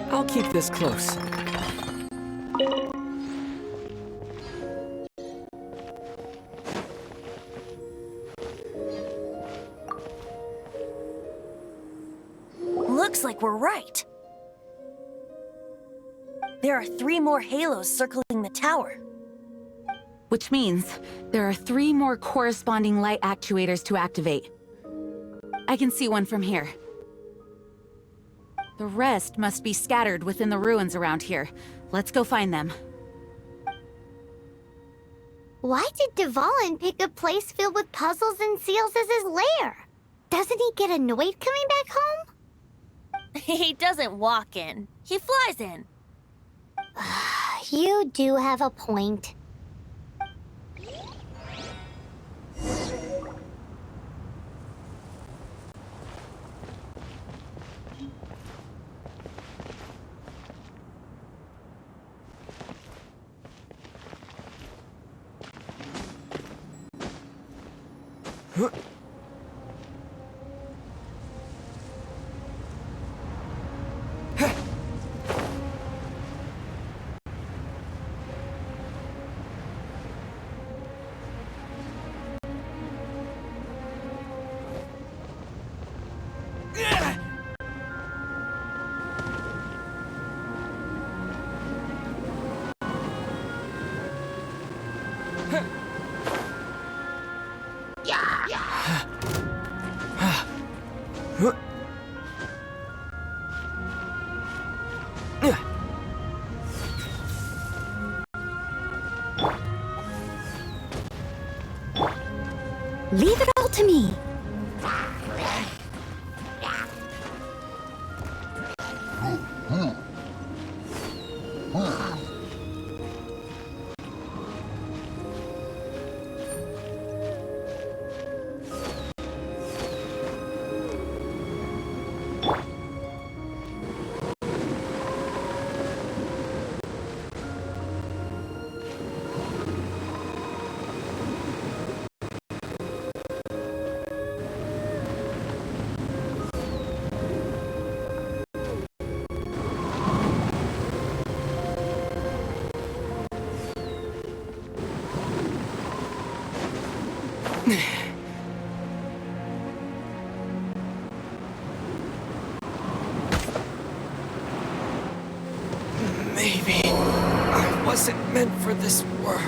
I'll keep this close. Looks like we're right. There are 3 more halos circling the tower. Which means there are 3 more corresponding light actuators to activate. I can see one from here. The rest must be scattered within the ruins around here. Let's go find them. Why did Dvalin pick a place filled with puzzles and seals as his lair? Doesn't he get annoyed coming back home? He doesn't walk in. He flies in. You do have a point. Leave it all to me. Maybe I wasn't meant for this world.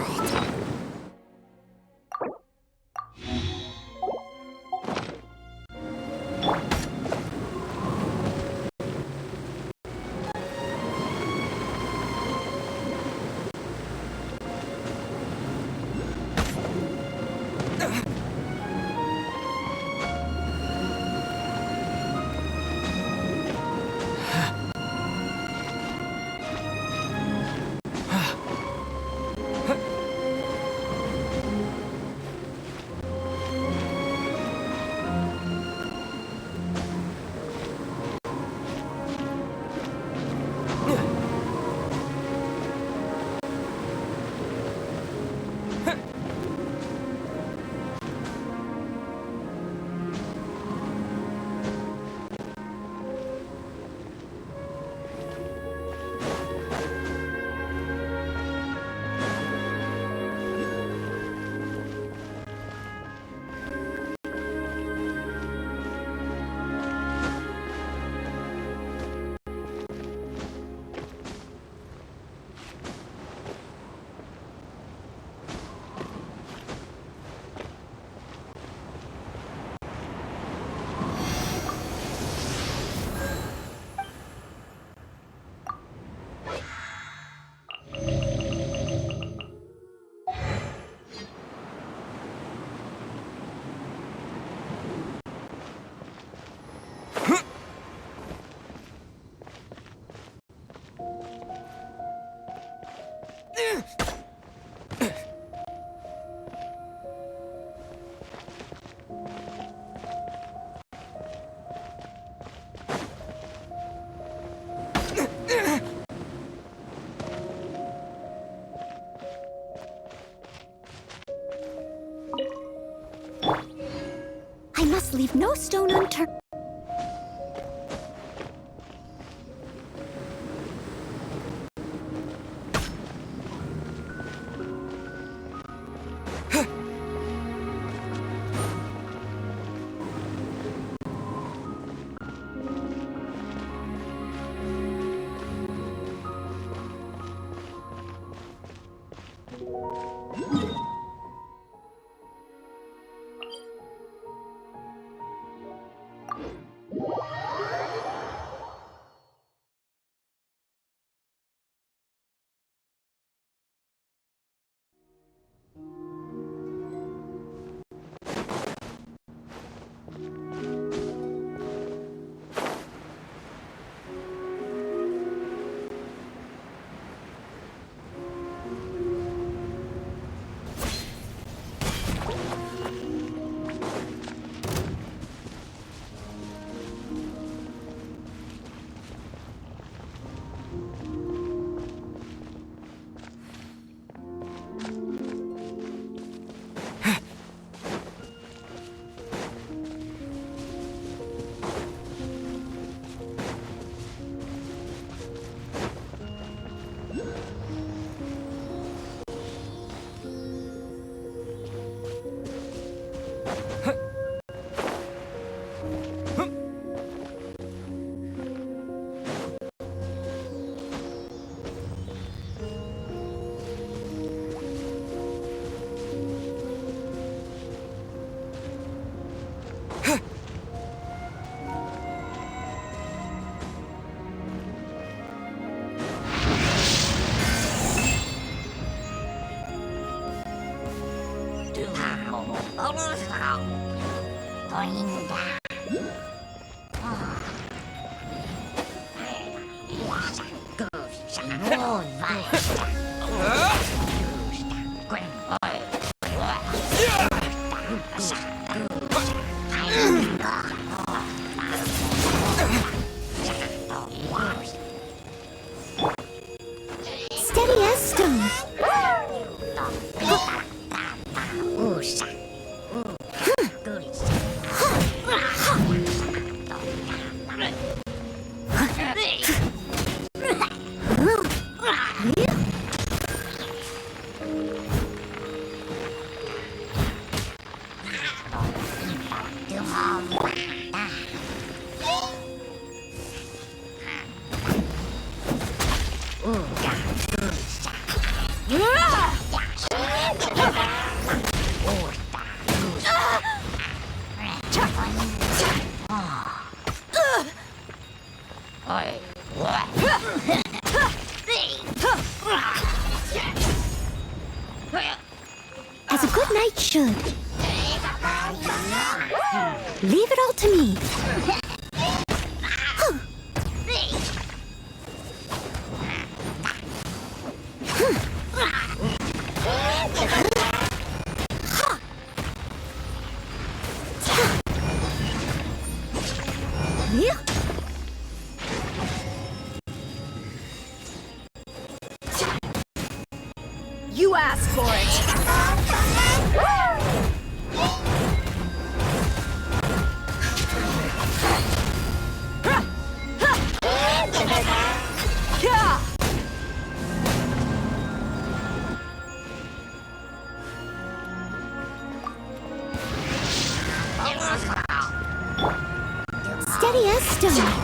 I must leave no stone unturned. Steady as stone. As a good knight should. Leave it all to me. You asked for it! Steady as stone.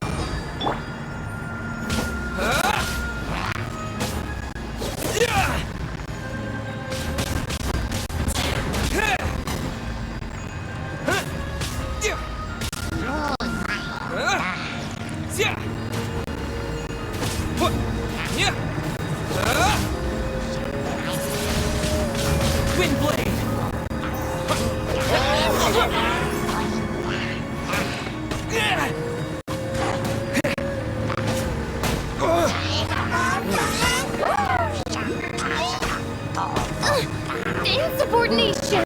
Windblade! Insubordination!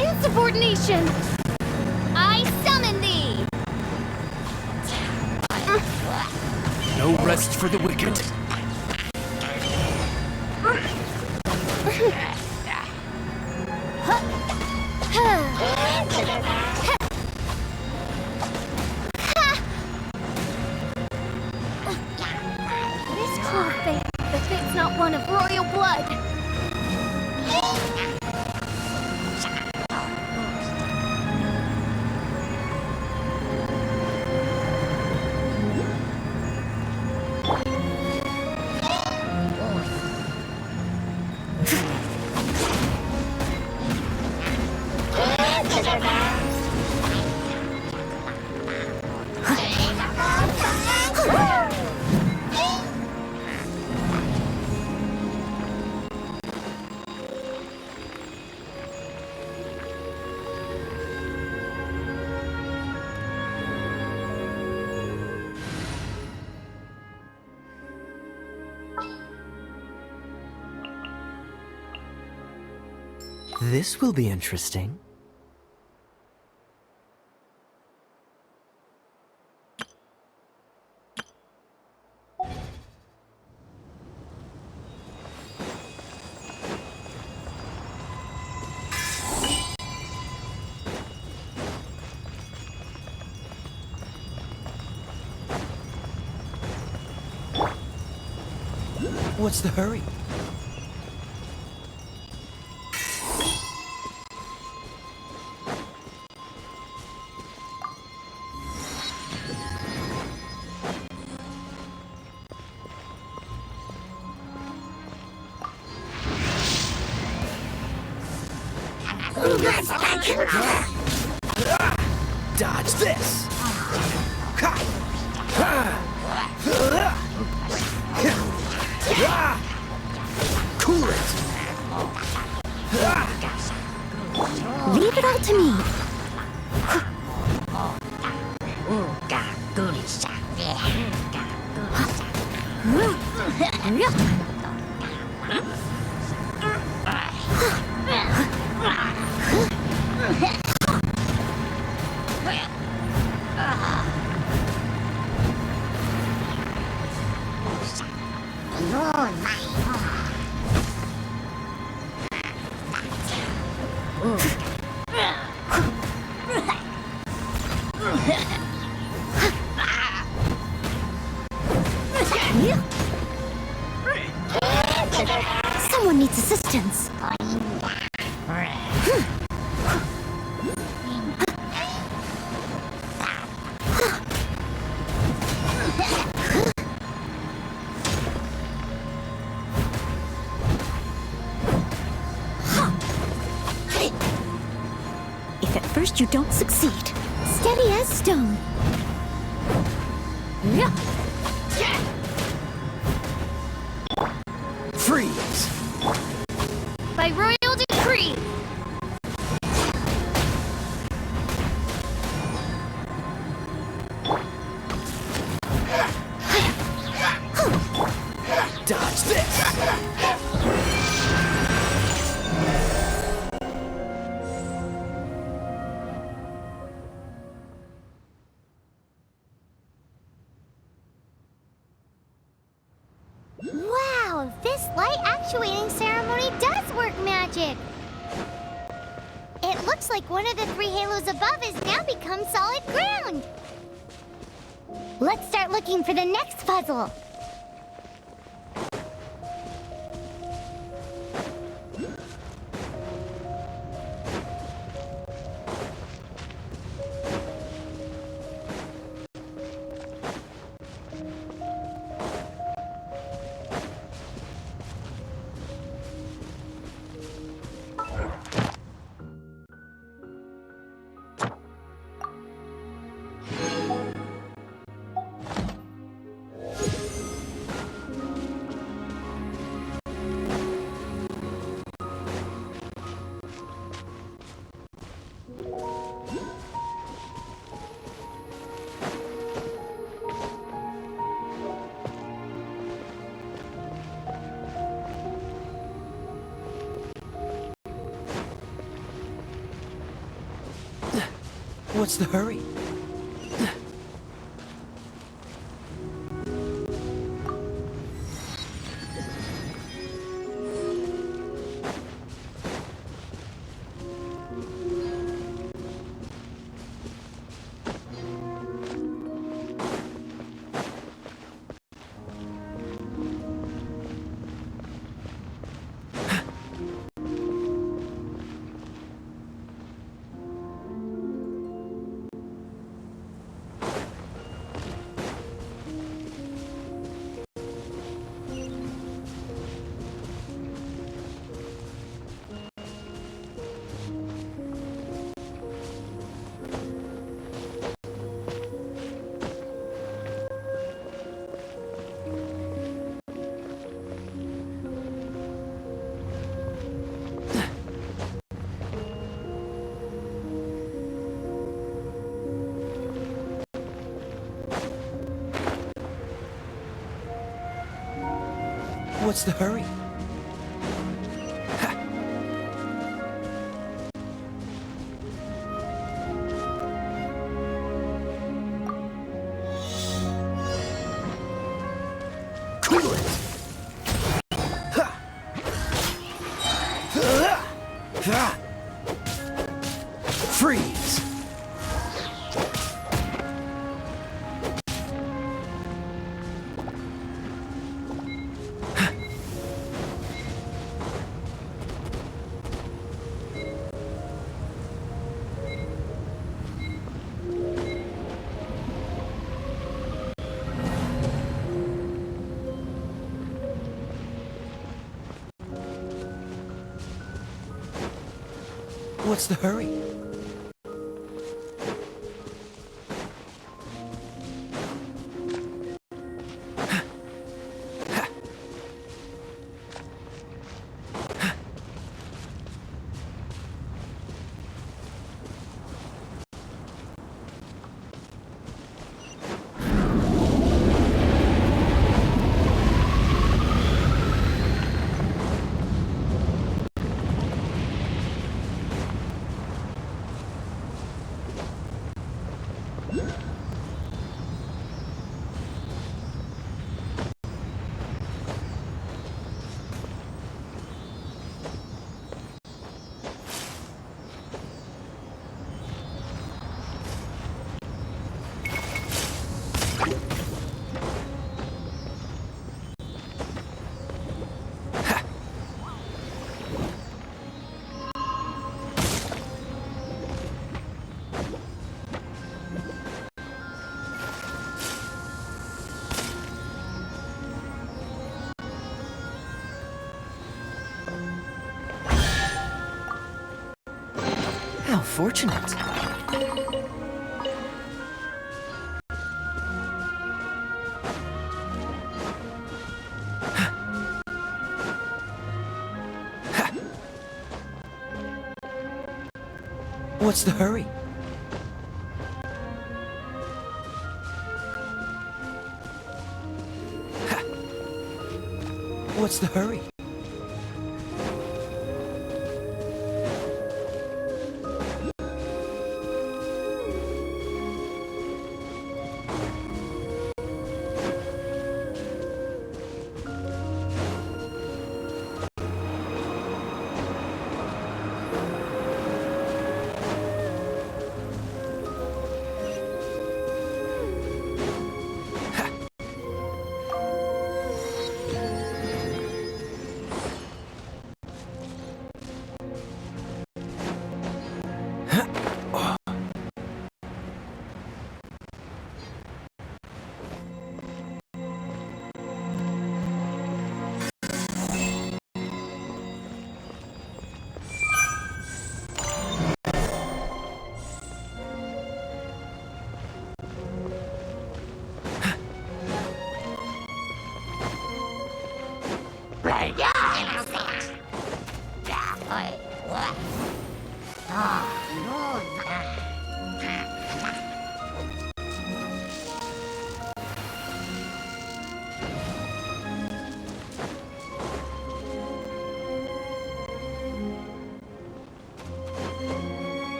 Insubordination! I summon thee! No rest for the wicked. This cruel fate befits not one of royal blood. This will be interesting. What's the hurry? Dodge this! Cool it! Leave it all to me. Someone needs assistance. If at first you don't succeed, steady as stone. Freeze! By royal decree! Dodge this! Wow, this light actuating ceremony does work magic! It looks like one of the three halos above has now become solid ground! Let's start looking for the next puzzle! What's the hurry? What's the hurry? Cool it! Freeze! What's the hurry? How fortunate. What's the hurry? What's the hurry?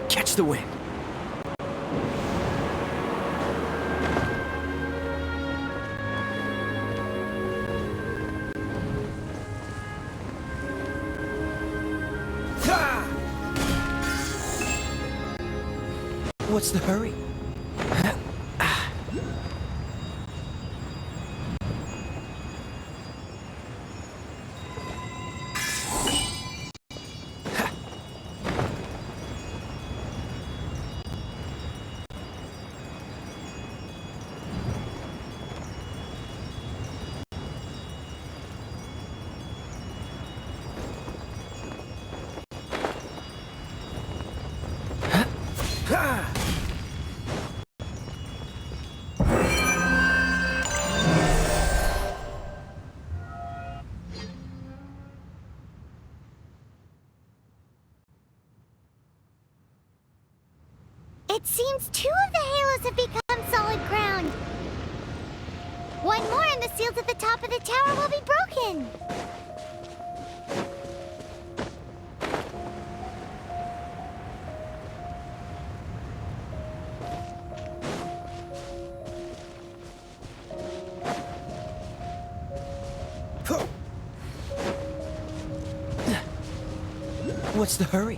Catch the wind. What's the hurry? It seems 2 of the halos have become solid ground. 1 more and the seals at the top of the tower will be broken. What's the hurry?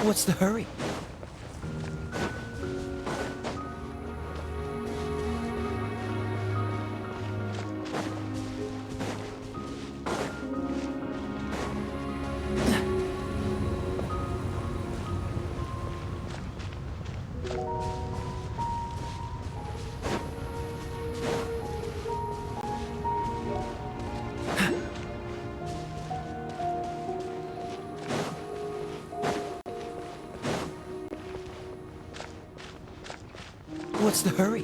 What's the hurry? What's the hurry?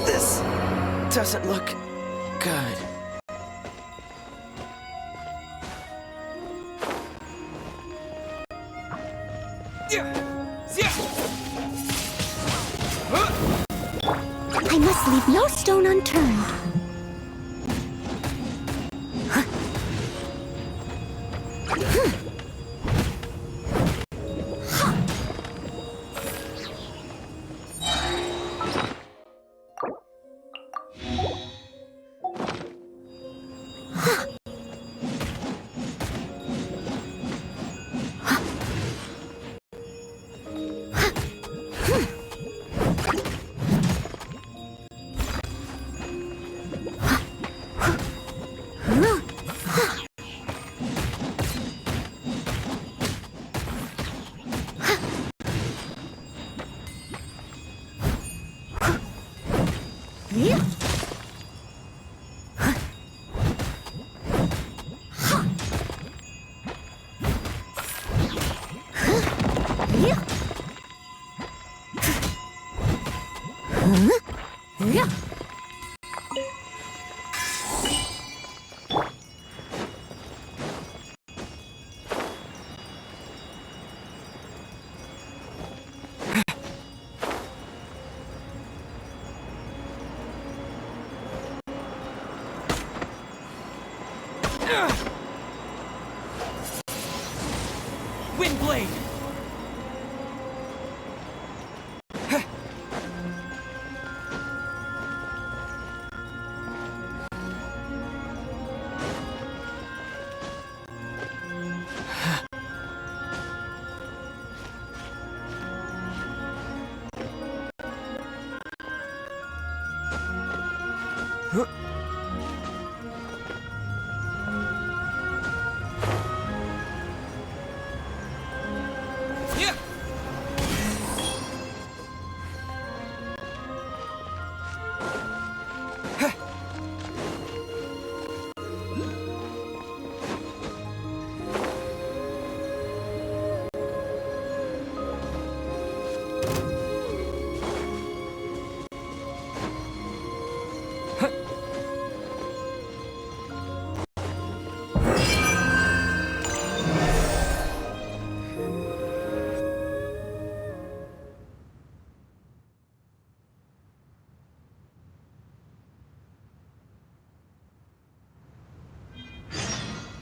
This doesn't look good. I must leave no stone unturned. Windblade!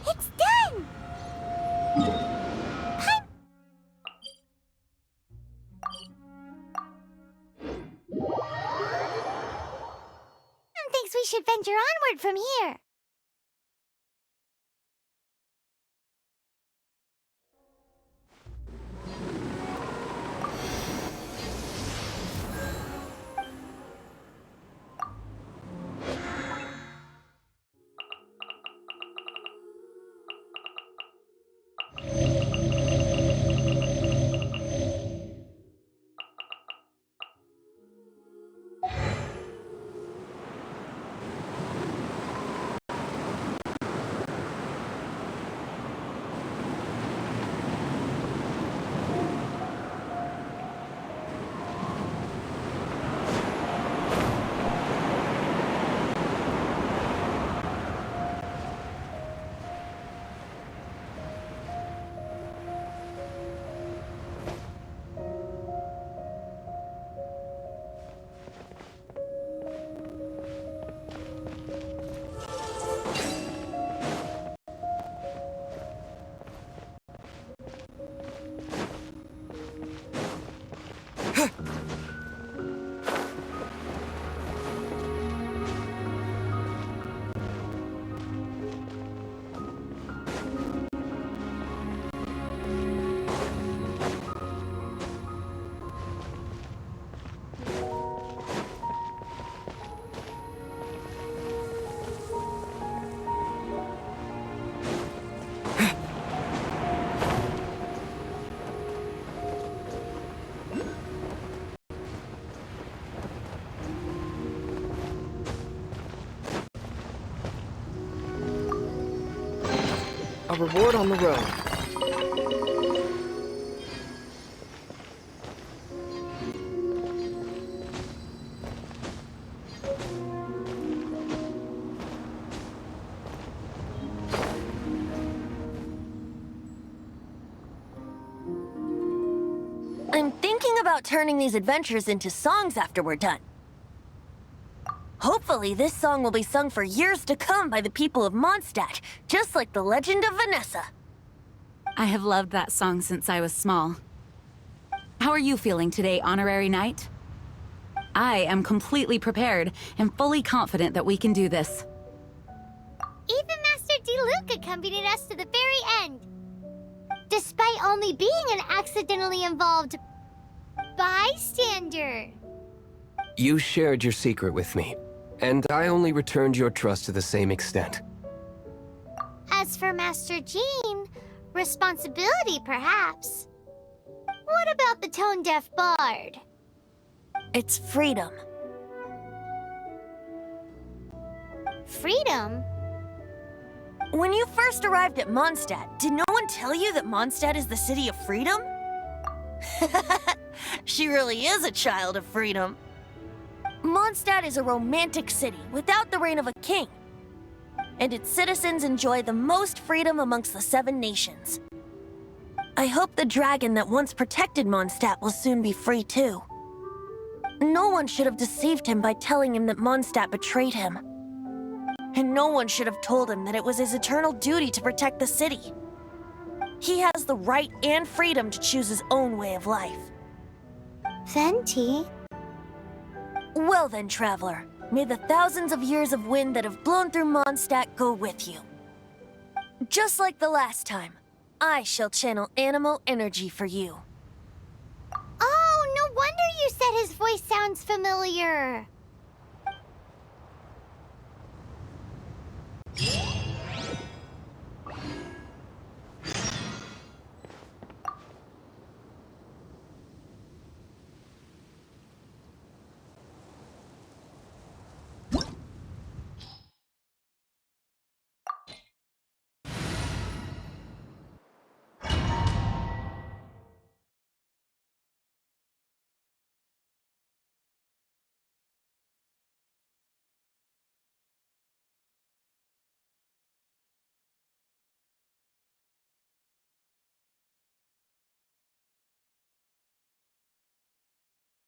It's done! Thinks we should venture onward from here. A reward on the road. I'm thinking about turning these adventures into songs after we're done. Hopefully, this song will be sung for years to come by the people of Mondstadt, just like the legend of Vanessa. I have loved that song since I was small. How are you feeling today, Honorary Knight? I am completely prepared and fully confident that we can do this. Even Master D. accompanied us to the very end. Despite only being an accidentally involved bystander. You shared your secret with me, and I only returned your trust to the same extent. As for Master Jean, responsibility perhaps. What about the tone-deaf bard? It's freedom. Freedom? When you first arrived at Mondstadt, did no one tell you that Mondstadt is the city of freedom? She really is a child of freedom. Mondstadt is a romantic city without the reign of a king, and its citizens enjoy the most freedom amongst the 7 nations. I hope the dragon that once protected Mondstadt will soon be free too. No one should have deceived him by telling him that Mondstadt betrayed him. And no one should have told him that it was his eternal duty to protect the city. He has the right and freedom to choose his own way of life. Venti? Well then, traveler, may the thousands of years of wind that have blown through Mondstadt go with you. Just like the last time, I shall channel animal energy for you. Oh, no wonder you said his voice sounds familiar.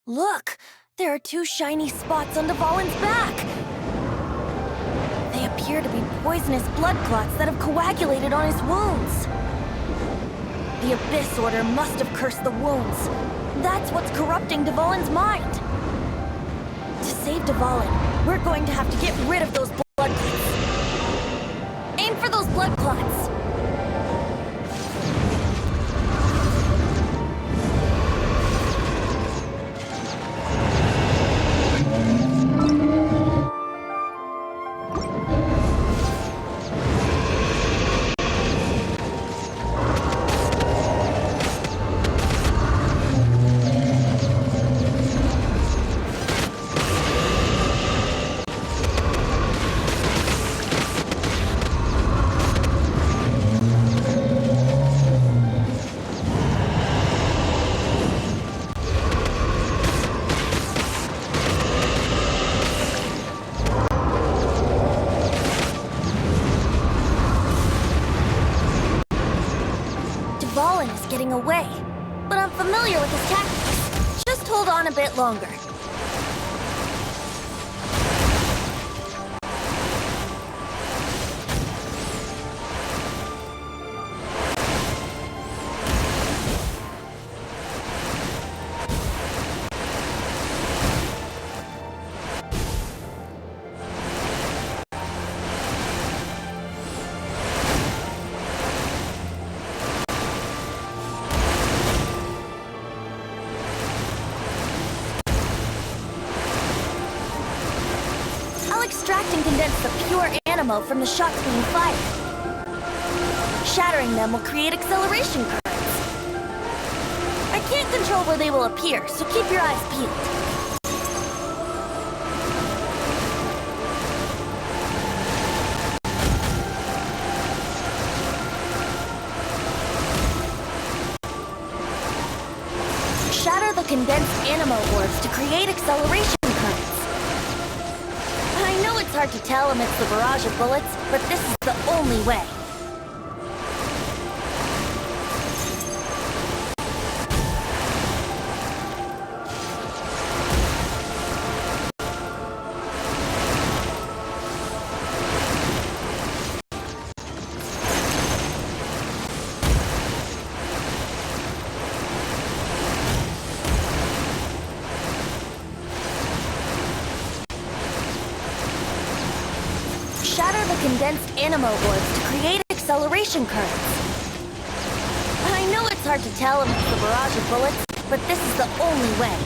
Look! There are 2 shiny spots on Dvalin's back! They appear to be poisonous blood clots that have coagulated on his wounds. The Abyss Order must have cursed the wounds. That's what's corrupting Dvalin's mind. To save Dvalin, we're going to have to get rid of those blood clots. Aim for those blood clots! Dvalin is getting away, but I'm familiar with his tactics. Just hold on a bit longer. Extract and condense the pure animo from the shots being fired. Shattering them will create acceleration currents. I can't control where they will appear, so keep your eyes peeled. condensed animo orbs to create acceleration currents. I know it's hard to tell amidst the barrage of bullets, but this is the only way. Shatter the condensed animo orbs to create acceleration currents. I know it's hard to tell amidst the barrage of bullets, but this is the only way.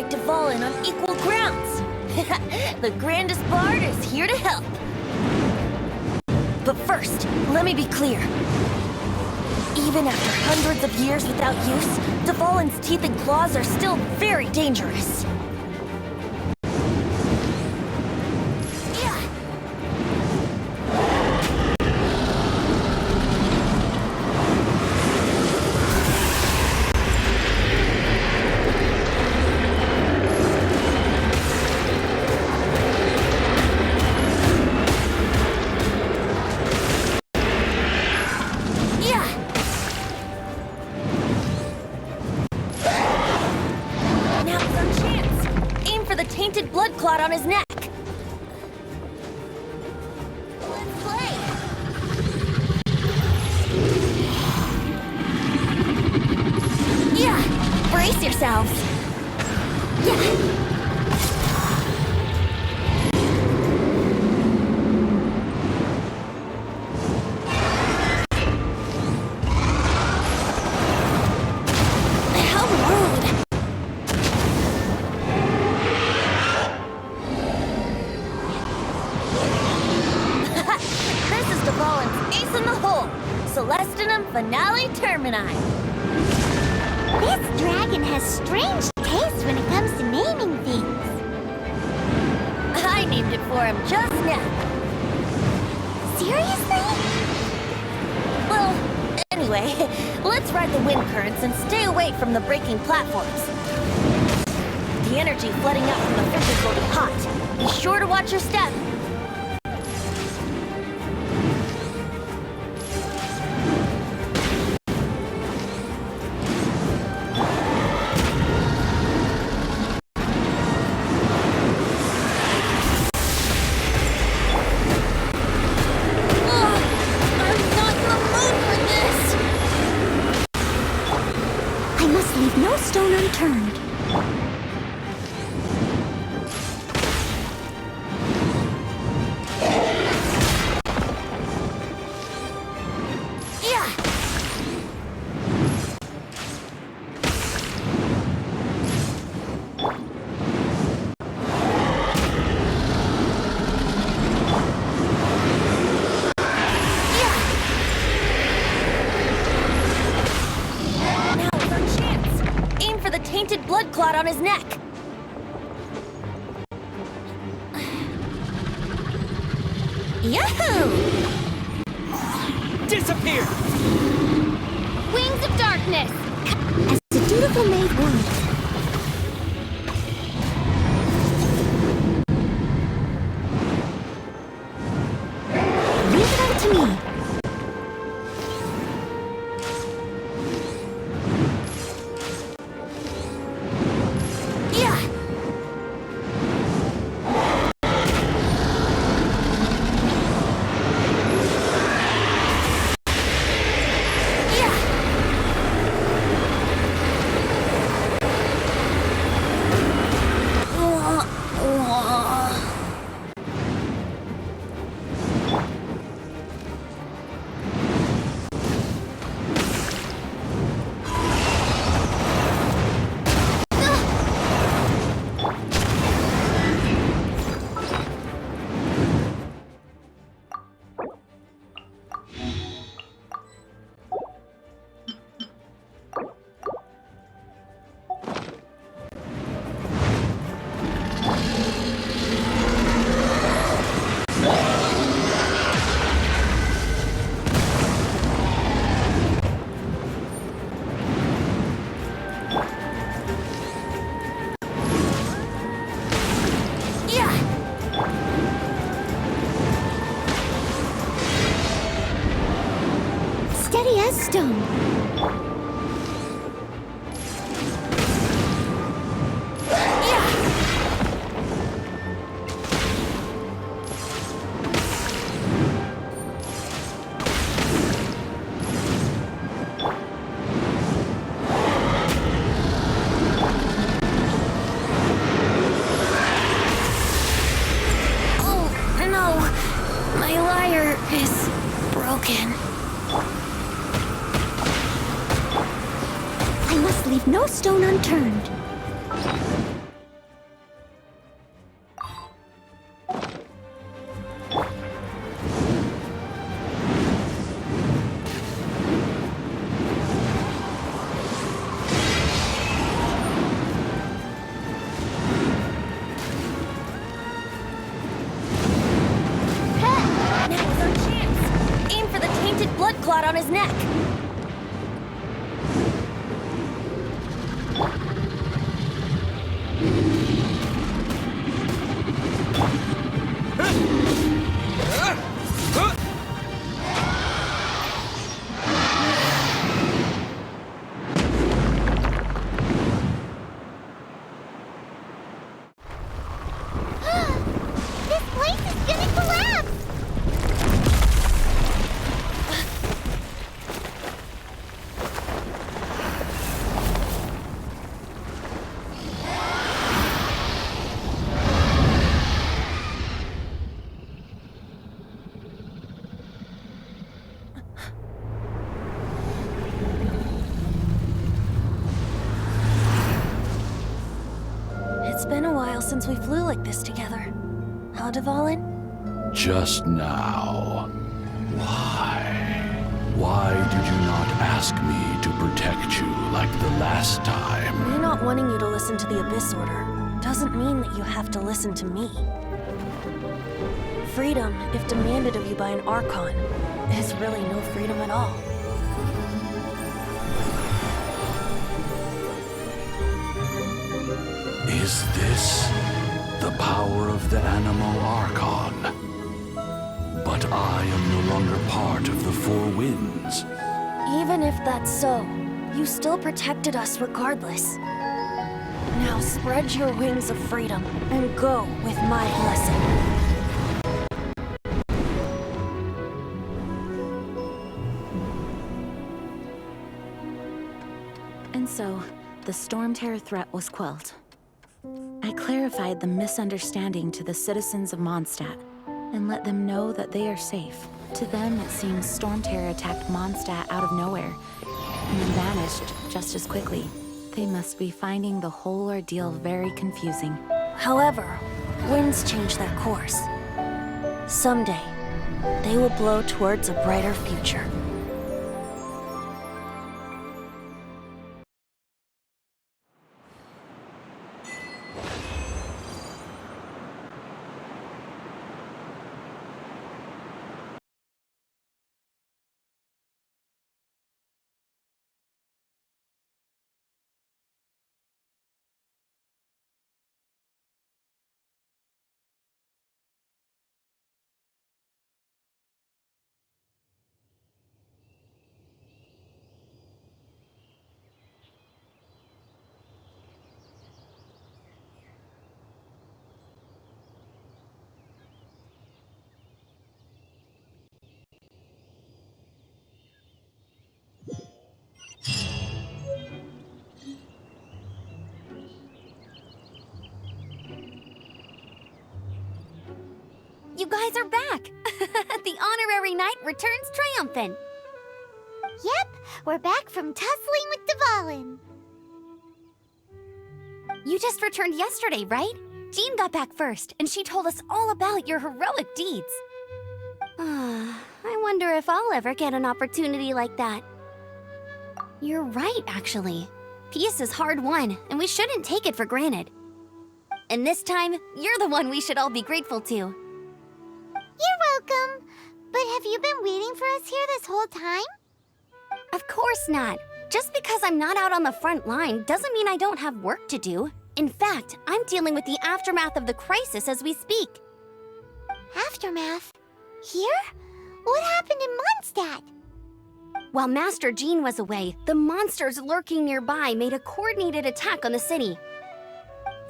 fight Dvalin on equal grounds. The grandest bard is here to help. But first, let me be clear. Even after hundreds of years without use, Dvalin's teeth and claws are still very dangerous. Tainted blood clot on his neck. Let's play. Yeah, brace yourselves. Yeah. Celestinum Finale Termini. This dragon has strange taste when it comes to naming things. I named it for him just now. Seriously? Well, anyway, let's ride the wind currents and stay away from the breaking platforms. The energy flooding out from the fissures will be hot. Be sure to watch your step. Leave no stone unturned. Tainted blood clot on his neck. Yahoo! Disappear! Wings of darkness! As the dutiful maid would. Leave it up to me. Steady as stone. I must leave no stone unturned. blood on his neck. This place is gonna collapse! It's been a while since we flew like this together. Huh, Dvalin? Just now. Why? Why did you not ask me to protect you like the last time? Me not wanting you to listen to the Abyss Order doesn't mean that you have to listen to me. Freedom, if demanded of you by an Archon, is really no freedom at all. Is this the power of the Animo Archon? But I am no longer part of the Four Winds. Even if that's so, you still protected us regardless. Now spread your wings of freedom and go with my blessing. And so, the Storm Terror threat was quelled. I clarified the misunderstanding to the citizens of Mondstadt and let them know that they are safe. To them, it seems Storm Terror attacked Mondstadt out of nowhere and then vanished just as quickly. They must be finding the whole ordeal very confusing. However, winds change their course. Someday, they will blow towards a brighter future. You guys are back! The honorary knight returns triumphant! Yep, we're back from tussling with Dvalin. You just returned yesterday, right? Jean got back first, and she told us all about your heroic deeds. I wonder if I'll ever get an opportunity like that. You're right, actually. Peace is hard won, and we shouldn't take it for granted. And this time, you're the one we should all be grateful to. You're welcome. But have you been waiting for us here this whole time? Of course not. Just because I'm not out on the front line doesn't mean I don't have work to do. In fact, I'm dealing with the aftermath of the crisis as we speak. Aftermath? Here? What happened in Mondstadt? While Master Jean was away, the monsters lurking nearby made a coordinated attack on the city.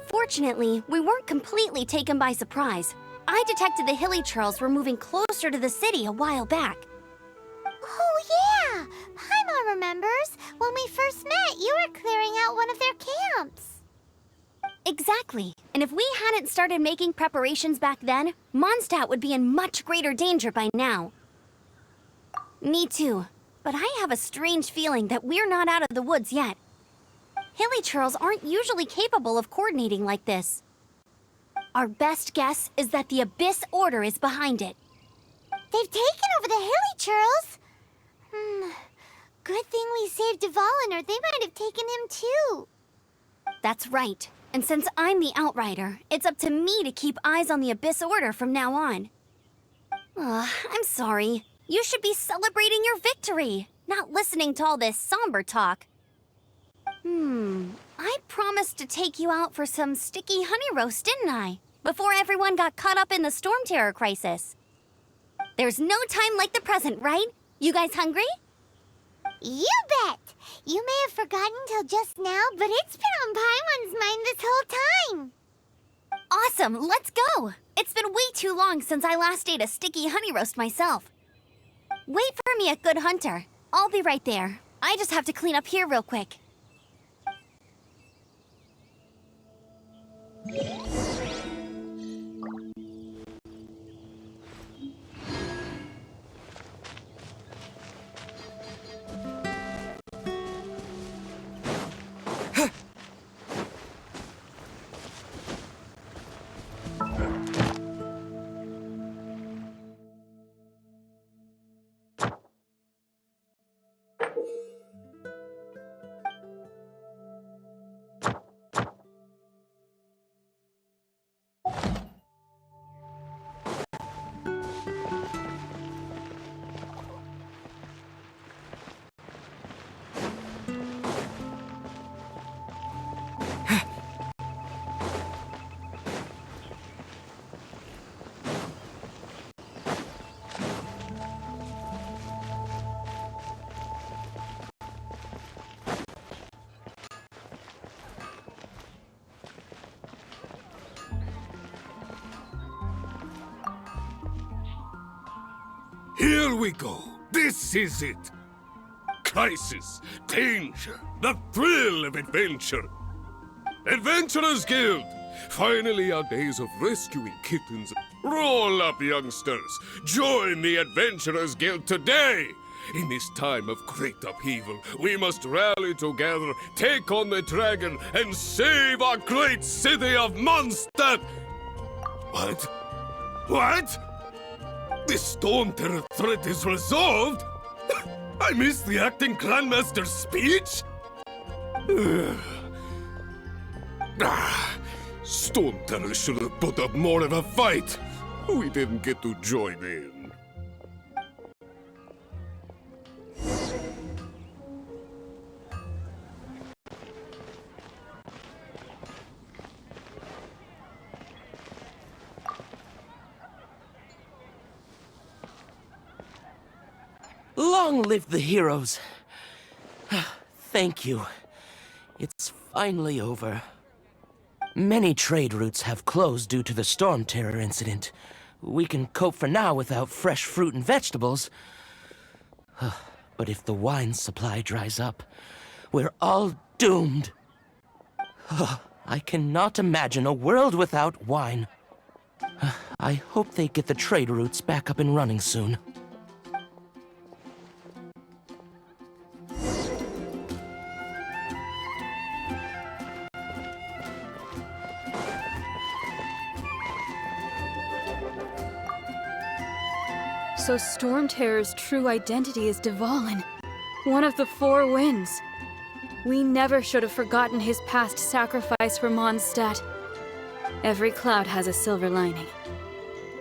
Fortunately, we weren't completely taken by surprise. I detected the Hilly Churls were moving closer to the city a while back. Oh yeah! Paimon remembers. When we first met, you were clearing out one of their camps. Exactly. And if we hadn't started making preparations back then, Mondstadt would be in much greater danger by now. Me too. But I have a strange feeling that we're not out of the woods yet. Hilly Churls aren't usually capable of coordinating like this. Our best guess is that the Abyss Order is behind it. They've taken over the Hilly Churls? Good thing we saved Dvalin, or they might have taken him too. That's right. And since I'm the Outrider, it's up to me to keep eyes on the Abyss Order from now on. I'm sorry. You should be celebrating your victory, not listening to all this somber talk. I promised to take you out for some sticky honey roast, didn't I? Before everyone got caught up in the storm terror crisis. There's no time like the present, right? You guys hungry? You bet! You may have forgotten till just now, but it's been on Paimon's mind this whole time. Awesome, let's go! It's been way too long since I last ate a sticky honey roast myself. Wait for me at Good Hunter. I'll be right there. I just have to clean up here real quick. Here we go. This is it. Crisis, danger, the thrill of adventure. Adventurers Guild. Finally, our days of rescuing kittens. Roll up, youngsters. Join the Adventurers Guild today. In this time of great upheaval, we must rally together, take on the dragon, and save our great city of Mondstadt. What? What? The storm terror threat is resolved? I missed the acting Grandmaster's speech? Storm terror should have put up more of a fight. We didn't get to join in. Long live the heroes. Thank you. It's finally over. Many trade routes have closed due to the storm terror incident. We can cope for now without fresh fruit and vegetables. But if the wine supply dries up, we're all doomed. I cannot imagine a world without wine. I hope they get the trade routes back up and running soon. So Storm Terror's true identity is Dvalin, one of the four winds. We never should have forgotten his past sacrifice for Mondstadt. Every cloud has a silver lining.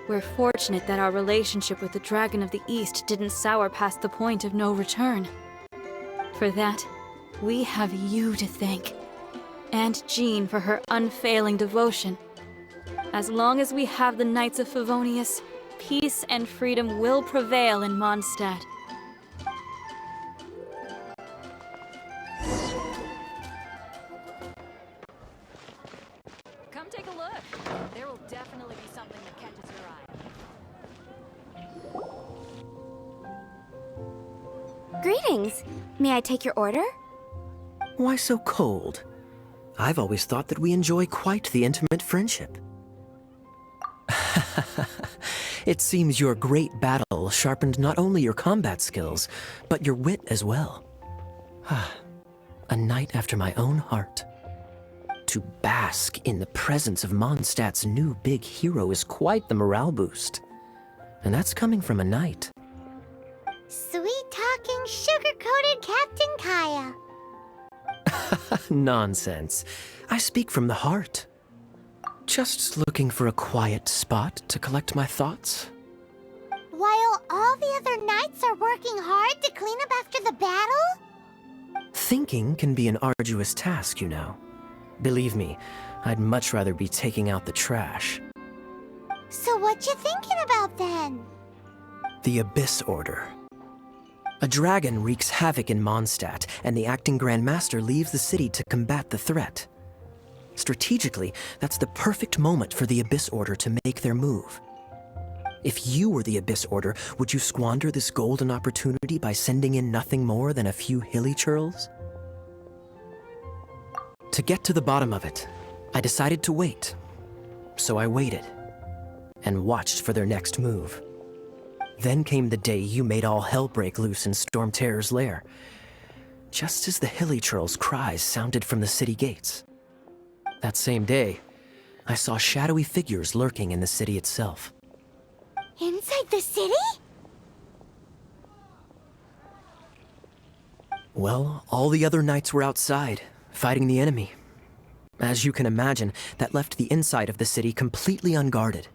We're fortunate that our relationship with the Dragon of the East didn't sour past the point of no return. For that, we have you to thank. And Jean for her unfailing devotion. As long as we have the Knights of Favonius, peace and freedom will prevail in Mondstadt. Come take a look. There will definitely be something that catches your eye. Greetings. May I take your order? Why so cold? I've always thought that we enjoy quite the intimate friendship. It seems your great battle sharpened not only your combat skills, but your wit as well. A knight after my own heart. To bask in the presence of Mondstadt's new big hero is quite the morale boost. And that's coming from a knight. Sweet-talking, sugar-coated Captain Kaya. Nonsense. I speak from the heart. Just looking for a quiet spot to collect my thoughts. While all the other knights are working hard to clean up after the battle? Thinking can be an arduous task, you know. Believe me, I'd much rather be taking out the trash. So what you thinking about then? The Abyss Order. A dragon wreaks havoc in Mondstadt, and the acting Grand Master leaves the city to combat the threat. Strategically, that's the perfect moment for the Abyss Order to make their move. If you were the Abyss Order, would you squander this golden opportunity by sending in nothing more than a few hilly churls? To get to the bottom of it, I decided to wait. So I waited, and watched for their next move. Then came the day you made all hell break loose in Storm Terror's lair, just as the hilly churls' cries sounded from the city gates. That same day, I saw shadowy figures lurking in the city itself. Inside the city? Well, all the other knights were outside, fighting the enemy. As you can imagine, that left the inside of the city completely unguarded.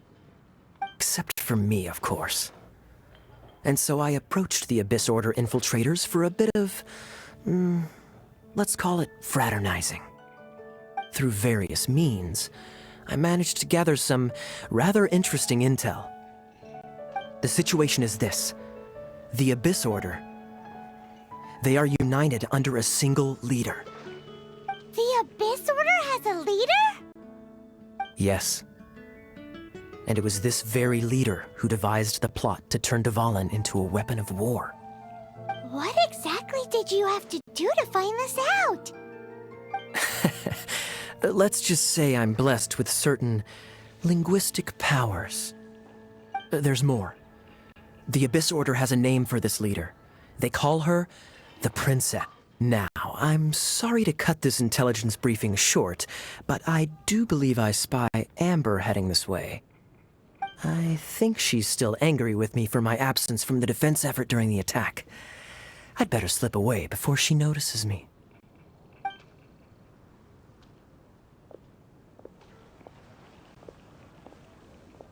Except for me, of course. And so I approached the Abyss Order infiltrators for a bit of, let's call it fraternizing. Through various means, I managed to gather some rather interesting intel. The situation is this: the Abyss Order. They are united under a single leader. The Abyss Order has a leader? Yes. And it was this very leader who devised the plot to turn Dvalin into a weapon of war. What exactly did you have to do to find this out? Let's just say I'm blessed with certain linguistic powers. There's more. The Abyss Order has a name for this leader. They call her the Princess. Now, I'm sorry to cut this intelligence briefing short, but I do believe I spy Amber heading this way. I think she's still angry with me for my absence from the defense effort during the attack. I'd better slip away before she notices me.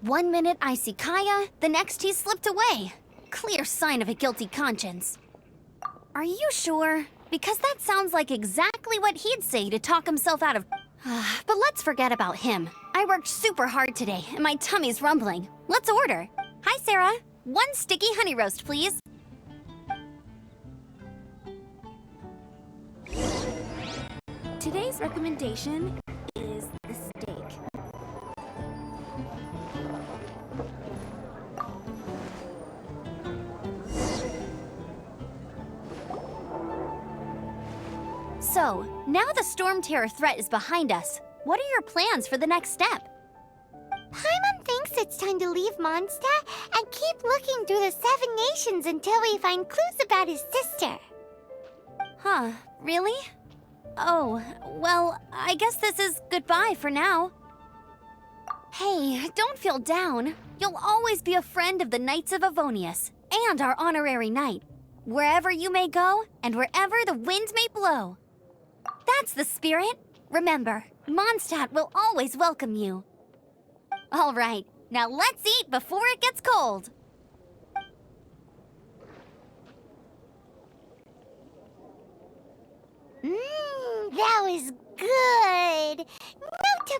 One minute I see Kaya, the next he slipped away. Clear sign of a guilty conscience. Are you sure? Because that sounds like exactly what he'd say to talk himself out of... But let's forget about him. I worked super hard today, and my tummy's rumbling. Let's order. Hi, Sarah. One sticky honey roast, please. Today's recommendation is the steak. So, now the Storm Terror threat is behind us. What are your plans for the next step? Paimon thinks it's time to leave Mondstadt and keep looking through the 7 nations until we find clues about his sister. Huh, really? Oh, well, I guess this is goodbye for now. Hey, don't feel down. You'll always be a friend of the Knights of Avonius, and our honorary knight. Wherever you may go, and wherever the wind may blow. That's the spirit. Remember, Mondstadt will always welcome you. All right, now let's eat before it gets cold. That was good. Note to